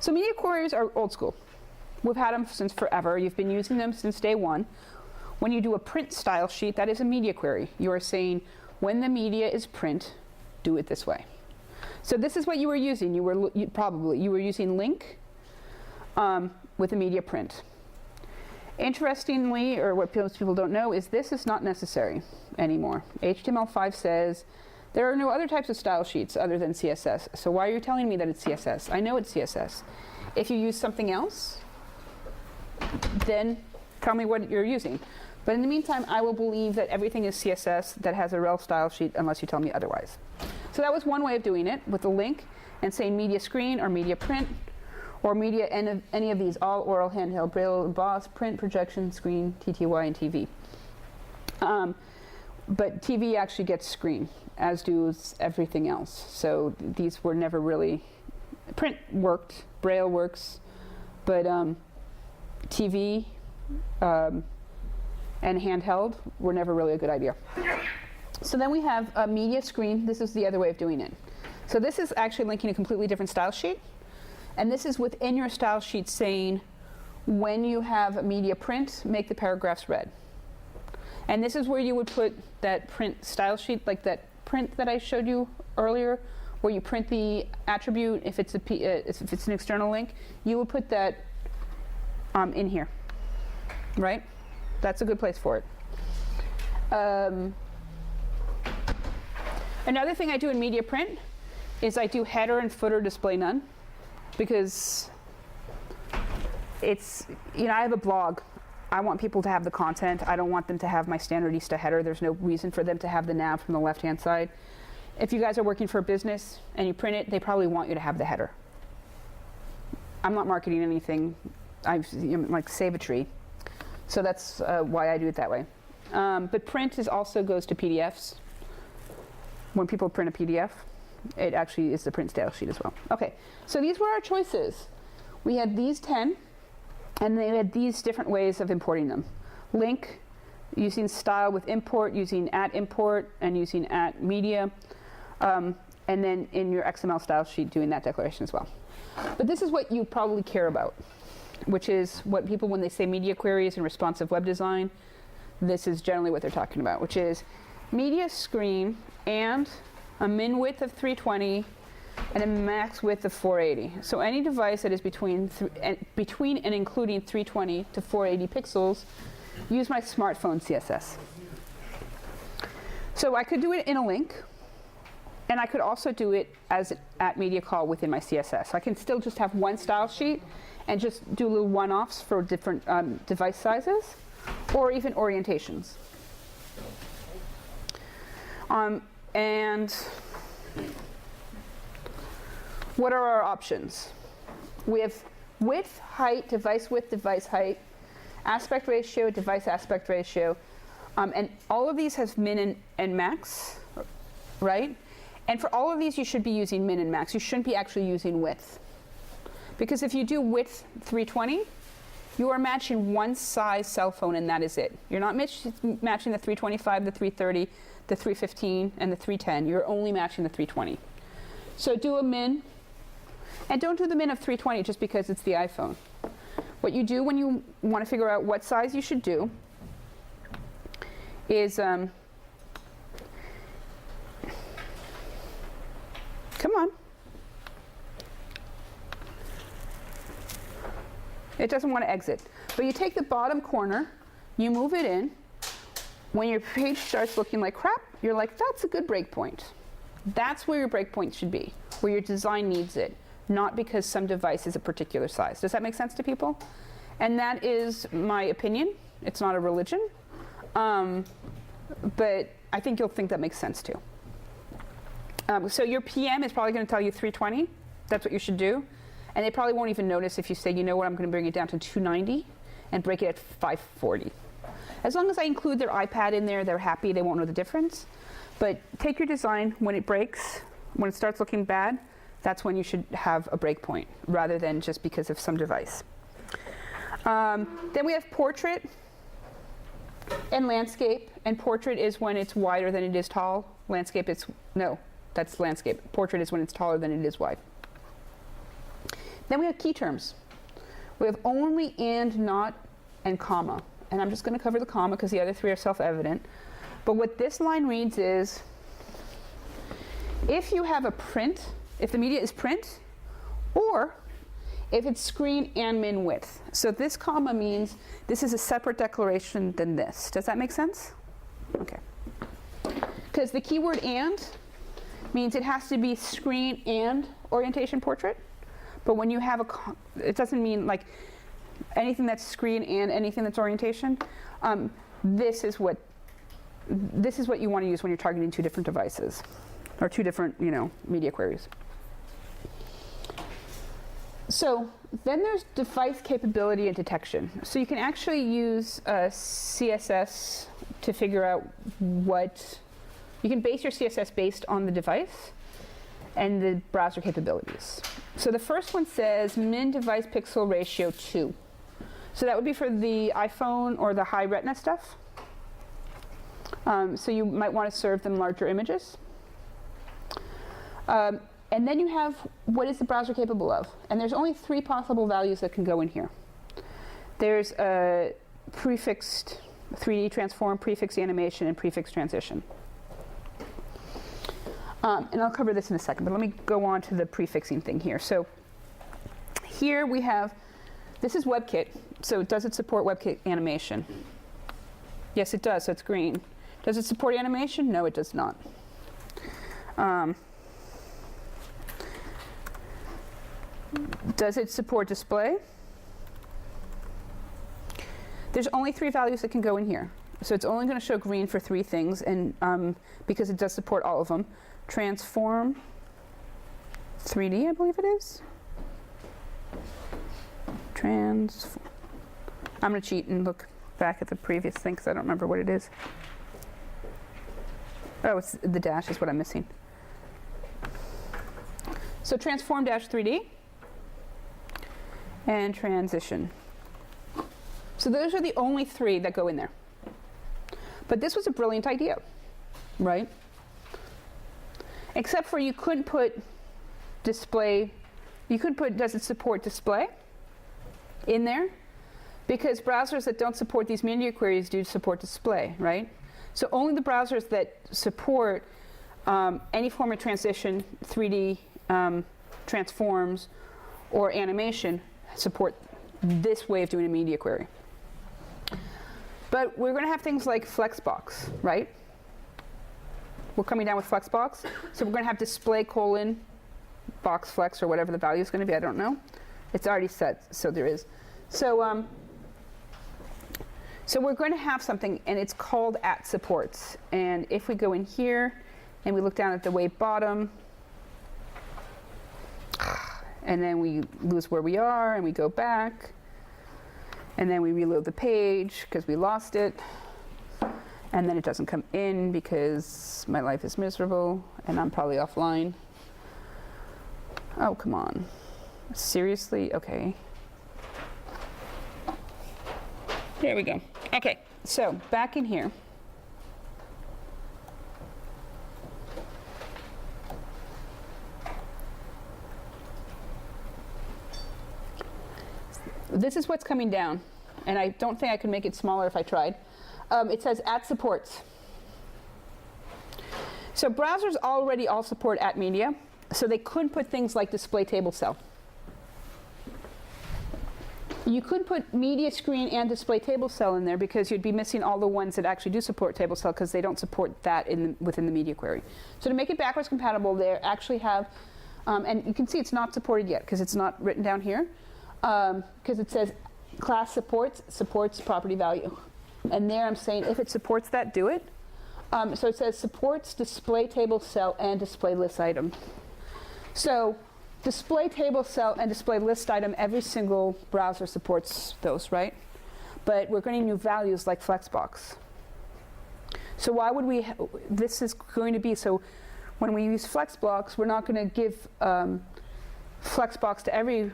So media queries are old school. We've had them since forever. You've been using them since day one. When you do a print style sheet, that is a media query. You are saying, when the media is print, do it this way. So this is what you were using. You were using link with a media print. Interestingly, or what most people don't know, is this is not necessary anymore. HTML5 says there are no other types of style sheets other than CSS. So why are you telling me that it's CSS? I know it's CSS. If you use something else, then tell me what you're using. But in the meantime, I will believe that everything is CSS that has a rel style sheet unless you tell me otherwise. So that was one way of doing it, with a link and saying media screen or media print or media any of these, all oral, handheld, braille, emboss, print, projection, screen, TTY, and TV. But TV actually gets screen, as does everything else. So these were never really, print worked, braille works, but TV and handheld were never really a good idea. So then we have a media screen. This is the other way of doing it. So this is actually linking a completely different style sheet. And this is within your style sheet saying, when you have a media print, make the paragraphs red. And this is where you would put that print style sheet, like that print that I showed you earlier, where you print the attribute. If it's an external link, you would put that in here, right? That's a good place for it. Another thing I do in media print is I do header and footer display none, because it's, I have a blog. I want people to have the content. I don't want them to have my standardista header. There's no reason for them to have the nav from the left-hand side. If you guys are working for a business and you print it, they probably want you to have the header. I'm not marketing anything. I'm like save a tree. So that's why I do it that way. But print also goes to PDFs. When people print a PDF, it actually is the print style sheet as well. Okay, so these were our choices. We had these 10, and they had these different ways of importing them. Link, using style with import, using @import, and using @media, and then in your XML style sheet doing that declaration as well. But this is what you probably care about, which is what people, when they say media queries and responsive web design, this is generally what they're talking about, which is media screen and a min width of 320 and a max width of 480. So any device that is between and including 320 to 480 pixels, use my smartphone CSS. So I could do it in a link, and I could also do it as @media call within my CSS. So I can still just have one style sheet and just do little one-offs for different device sizes, or even orientations. And what are our options? We have width, height, device width, device height, aspect ratio, device aspect ratio, and all of these have min and max, right? And for all of these, you should be using min and max. You shouldn't be actually using width. Because if you do width 320, you are matching one size cell phone, and that is it. You're not matching the 325, the 330, the 315, and the 310. You're only matching the 320. So do a min, and don't do the min of 320 just because it's the iPhone. What you do when you want to figure out what size you should do is, come on. It doesn't want to exit. But you take the bottom corner, you move it in. When your page starts looking like crap, you're like, that's a good breakpoint. That's where your breakpoint should be, where your design needs it, not because some device is a particular size. Does that make sense to people? And that is my opinion. It's not a religion. But I think you'll think that makes sense too. So your PM is probably going to tell you 320. That's what you should do. And they probably won't even notice if you say, you know what, I'm going to bring it down to 290 and break it at 540. As long as I include their iPad in there, they're happy, they won't know the difference. But take your design when it breaks, when it starts looking bad, that's when you should have a breakpoint, rather than just because of some device. Then we have portrait and landscape. And portrait is when it's wider than it is tall. Landscape is, no, that's landscape. Portrait is when it's taller than it is wide. Then we have key terms. We have only, and, not, and comma. And I'm just going to cover the comma because the other three are self-evident. But what this line reads is, if you have a print, if the media is print, or if it's screen and min width. So this comma means this is a separate declaration than this. Does that make sense? Okay. Because the keyword and means it has to be screen and orientation portrait. But when you have it doesn't mean like anything that's screen and anything that's orientation. This is what you want to use when you're targeting two different devices or two different, media queries. So then there's device capability and detection. So you can actually use CSS to figure out you can base your CSS based on the device and the browser capabilities. So the first one says min device pixel ratio 2. So that would be for the iPhone or the high retina stuff. So you might want to serve them larger images. And then you have what is the browser capable of. And there's only 3 possible values that can go in here. There's a prefixed 3D transform, prefixed animation, and prefixed transition. And I'll cover this in a second, but let me go on to the prefixing thing here. So here we have, this is WebKit. So does it support WebKit animation? Yes, it does, so it's green. Does it support animation? No, it does not. Does it support display? There's only 3 values that can go in here. So it's only going to show green for 3 things, and because it does support all of them. Transform 3D, I believe it is. I'm going to cheat and look back at the previous thing because I don't remember what it is. Oh, it's the dash is what I'm missing. So transform dash 3D and transition. So those are the only 3 that go in there. But this was a brilliant idea, right? Except for you couldn't put display, does it support display in there? Because browsers that don't support these media queries do support display, right? So only the browsers that support any form of transition, 3D transforms, or animation support this way of doing a media query. But we're going to have things like Flexbox, right? We're coming down with Flexbox. So we're going to have display : box flex, or whatever the value is going to be. I don't know. It's already set, so there is. So we're going to have something, and it's called @supports. And if we go in here and we look down at the way bottom, and then we lose where we are, and we go back, and then we reload the page because we lost it, and then it doesn't come in because my life is miserable and I'm probably offline. Oh, come on. Seriously? Okay. There we go. Okay, so back in here. This is what's coming down, and I don't think I could make it smaller if I tried. It says @supports. So browsers already all support @media, so they couldn't put things like display table cell. You could put media screen and display table cell in there because you'd be missing all the ones that actually do support table cell because they don't support that within the media query. So to make it backwards compatible, they actually have, and you can see it's not supported yet because it's not written down here, because it says class supports property value. And there I'm saying if it supports that, do it. So it says supports display table cell and display list item. So display table cell and display list item, every single browser supports those, right? But we're going to need values like Flexbox. So why would we, this is going to be, so when we use Flexbox, we're not going to give Flexbox to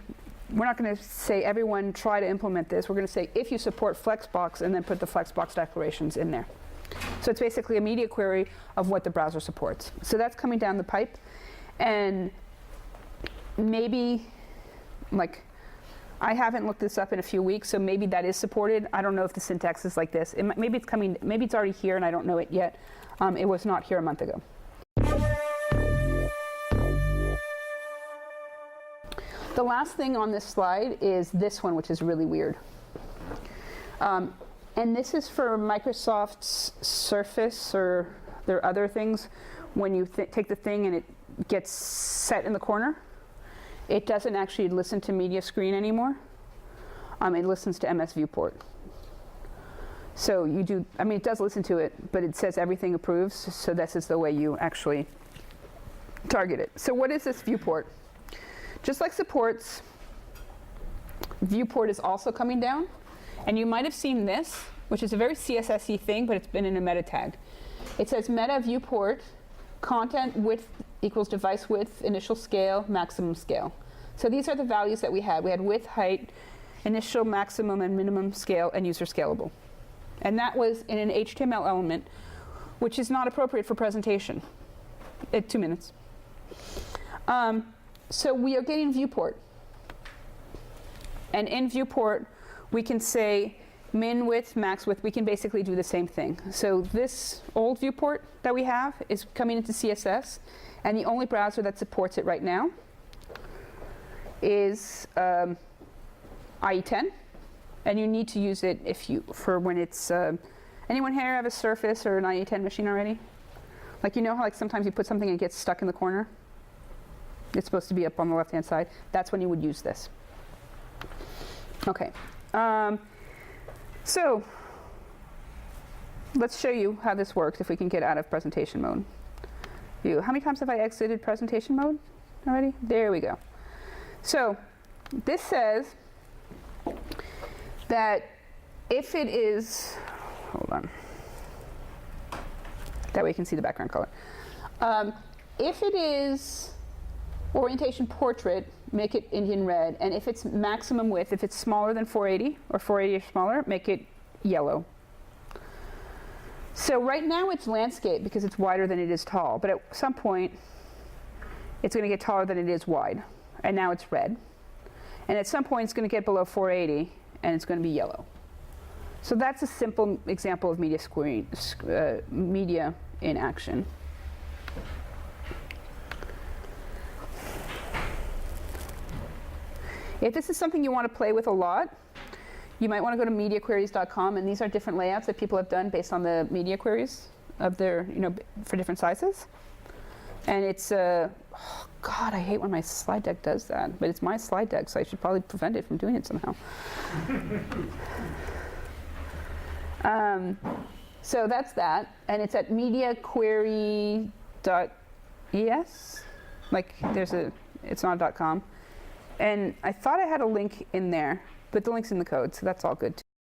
we're not going to say everyone try to implement this. We're going to say if you support Flexbox and then put the Flexbox declarations in there. So it's basically a media query of what the browser supports. So that's coming down the pipe. And maybe like, I haven't looked this up in a few weeks, so maybe that is supported. I don't know if the syntax is like this. Maybe it's coming, maybe it's already here and I don't know it yet. It was not here a month ago. The last thing on this slide is this one, which is really weird. And this is for Microsoft's Surface or their other things. When you take the thing and it gets set in the corner, it doesn't actually listen to media screen anymore. It listens to MS Viewport. So you do, I mean, it does listen to it, but it says everything approves, so this is the way you actually target it. So what is this viewport? Just like supports, viewport is also coming down. And you might have seen this, which is a very CSS-y thing, but it's been in a meta tag. It says meta viewport, content width equals device width, initial scale, maximum scale. So these are the values that we had. We had width, height, initial, maximum, and minimum scale, and user scalable. And that was in an HTML element, which is not appropriate for presentation. 2 minutes. So we are getting viewport. And in viewport, we can say min width, max width. We can basically do the same thing. So this old viewport that we have is coming into CSS, and the only browser that supports it right now is IE10, and you need to use it for when it's. Anyone here have a Surface or an IE10 machine already? Like, you know how like sometimes you put something and it gets stuck in the corner? It's supposed to be up on the left-hand side. That's when you would use this. Okay. So let's show you how this works if we can get out of presentation mode. How many times have I exited presentation mode already? There we go. So this says that if it is, hold on, that way you can see the background color. If it is orientation portrait, make it Indian red, and if it's maximum width, if it's smaller than 480 or 480 or smaller, make it yellow. So right now it's landscape because it's wider than it is tall, but at some point it's going to get taller than it is wide, and now it's red. And at some point it's going to get below 480 and it's going to be yellow. So that's a simple example of media in action. If this is something you want to play with a lot, you might want to go to mediaqueries.com, and these are different layouts that people have done based on the media queries of their, for different sizes. And it's, oh God, I hate when my slide deck does that, but it's my slide deck, so I should probably prevent it from doing it somehow. So that's that, and it's at mediaquery.es. Like it's not .com. And I thought I had a link in there, but the link's in the code, so that's all good too.